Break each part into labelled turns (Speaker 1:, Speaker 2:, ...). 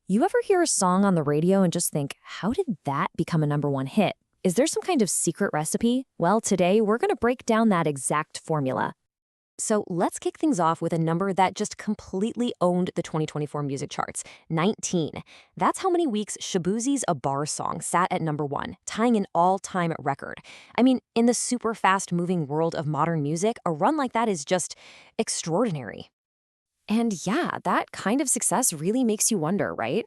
Speaker 1: You ever hear a song on the radio and just think, how did that become a number one hit? Is there some kind of secret recipe? Well, today we're going to break down that exact formula. So let's kick things off with a number that just completely owned the 2024 music charts, 19. That's how many weeks Shaboozie's A Bar song sat at number one, tying an all-time record. I mean, in the super fast-moving world of modern music, a run like that is just extraordinary. And yeah, that kind of success really makes you wonder, right?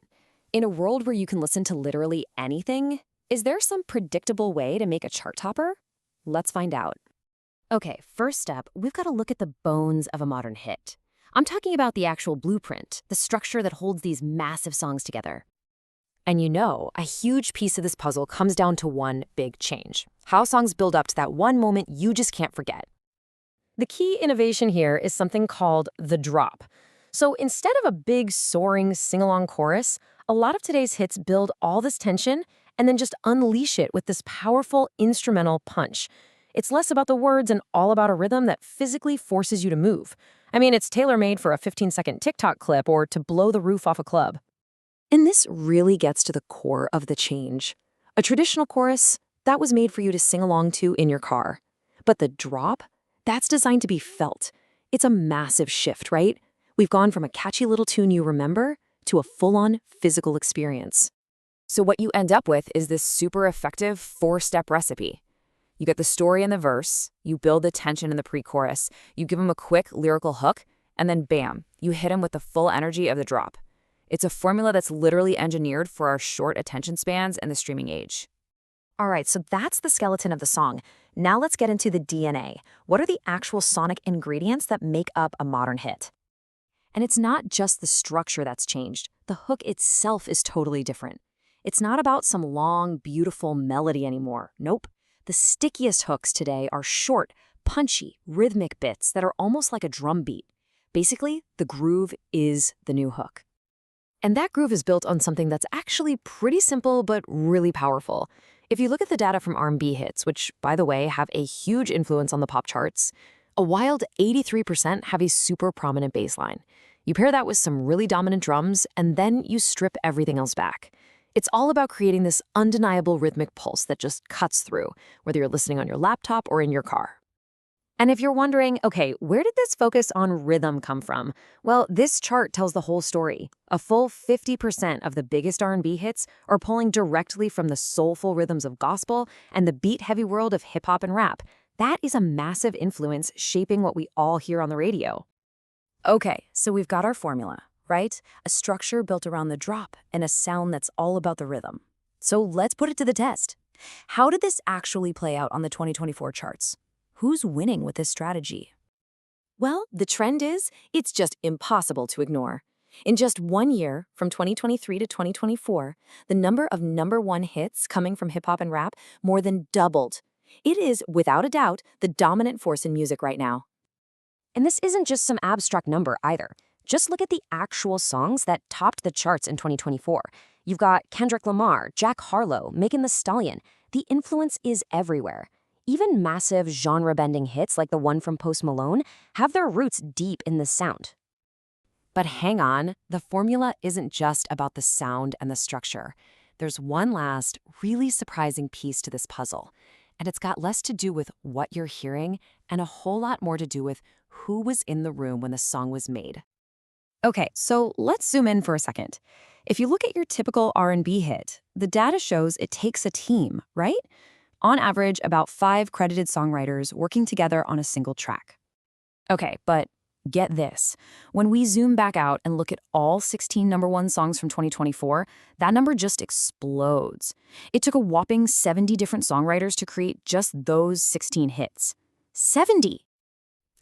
Speaker 1: In a world where you can listen to literally anything, is there some predictable way to make a chart topper? Let's find out. Okay, first up, we've got to look at the bones of a modern hit. I'm talking about the actual blueprint, the structure that holds these massive songs together. And you know, a huge piece of this puzzle comes down to one big change: how songs build up to that one moment you just can't forget. The key innovation here is something called the drop. So instead of a big, soaring, sing-along chorus, a lot of today's hits build all this tension and then just unleash it with this powerful instrumental punch. It's less about the words and all about a rhythm that physically forces you to move. I mean, it's tailor-made for a 15-second TikTok clip or to blow the roof off a club. And this really gets to the core of the change. A traditional chorus, that was made for you to sing along to in your car. But the drop? That's designed to be felt. It's a massive shift, right? We've gone from a catchy little tune you remember to a full-on physical experience.
Speaker 2: So what you end up with is this super effective four-step recipe. You get the story in the verse, you build the tension in the pre-chorus, you give them a quick lyrical hook, and then bam, you hit them with the full energy of the drop. It's a formula that's literally engineered for our short attention spans and the streaming age.
Speaker 1: All right, so that's the skeleton of the song. Now let's get into the DNA. What are the actual sonic ingredients that make up a modern hit? And it's not just the structure that's changed. The hook itself is totally different. It's not about some long, beautiful melody anymore. Nope. The stickiest hooks today are short, punchy, rhythmic bits that are almost like a drum beat. Basically, the groove is the new hook. And that groove is built on something that's actually pretty simple but really powerful. If you look at the data from R&B hits, which, by the way, have a huge influence on the pop charts, a wild 83% have a super prominent bass line. You pair that with some really dominant drums, and then you strip everything else back. It's all about creating this undeniable rhythmic pulse that just cuts through, whether you're listening on your laptop or in your car. And if you're wondering, okay, where did this focus on rhythm come from? Well, this chart tells the whole story. A full 50% of the biggest R&B hits are pulling directly from the soulful rhythms of gospel and the beat-heavy world of hip-hop and rap. That is a massive influence shaping what we all hear on the radio. Okay, so we've got our formula, right? A structure built around the drop and a sound that's all about the rhythm. So let's put it to the test. How did this actually play out on the 2024 charts? Who's winning with this strategy? Well, the trend is, it's just impossible to ignore. In just 1 year, from 2023 to 2024, the number of number one hits coming from hip-hop and rap more than doubled. It is, without a doubt, the dominant force in music right now. And this isn't just some abstract number either. Just look at the actual songs that topped the charts in 2024. You've got Kendrick Lamar, Jack Harlow, Megan Thee Stallion. The influence is everywhere. Even massive genre-bending hits like the one from Post Malone have their roots deep in the sound. But hang on, the formula isn't just about the sound and the structure. There's one last, really surprising piece to this puzzle, and it's got less to do with what you're hearing and a whole lot more to do with who was in the room when the song was made. Okay, so let's zoom in for a second. If you look at your typical R&B hit, the data shows it takes a team, right? On average, about 5 credited songwriters working together on a single track. Okay, but get this. When we zoom back out and look at all 16 number one songs from 2024, that number just explodes. It took a whopping 70 different songwriters to create just those 16 hits. 70!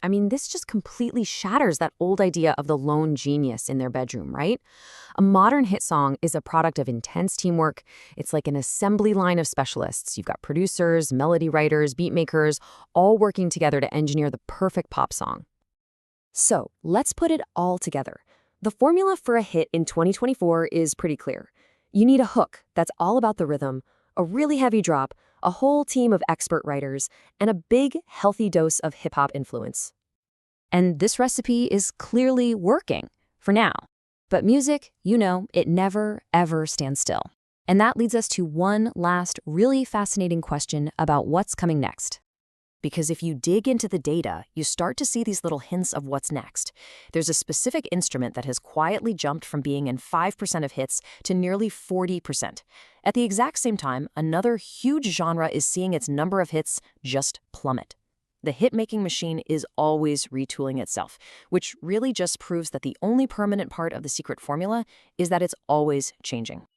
Speaker 1: I mean, this just completely shatters that old idea of the lone genius in their bedroom, right? A modern hit song is a product of intense teamwork. It's like an assembly line of specialists. You've got producers, melody writers, beat makers, all working together to engineer the perfect pop song. So let's put it all together. The formula for a hit in 2024 is pretty clear. You need a hook that's all about the rhythm, a really heavy drop, a whole team of expert writers, and a big, healthy dose of hip-hop influence. And this recipe is clearly working, for now. But music, it never, ever stands still. And that leads us to one last really fascinating question about what's coming next. Because if you dig into the data, you start to see these little hints of what's next. There's a specific instrument that has quietly jumped from being in 5% of hits to nearly 40%. At the exact same time, another huge genre is seeing its number of hits just plummet. The hit-making machine is always retooling itself, which really just proves that the only permanent part of the secret formula is that it's always changing.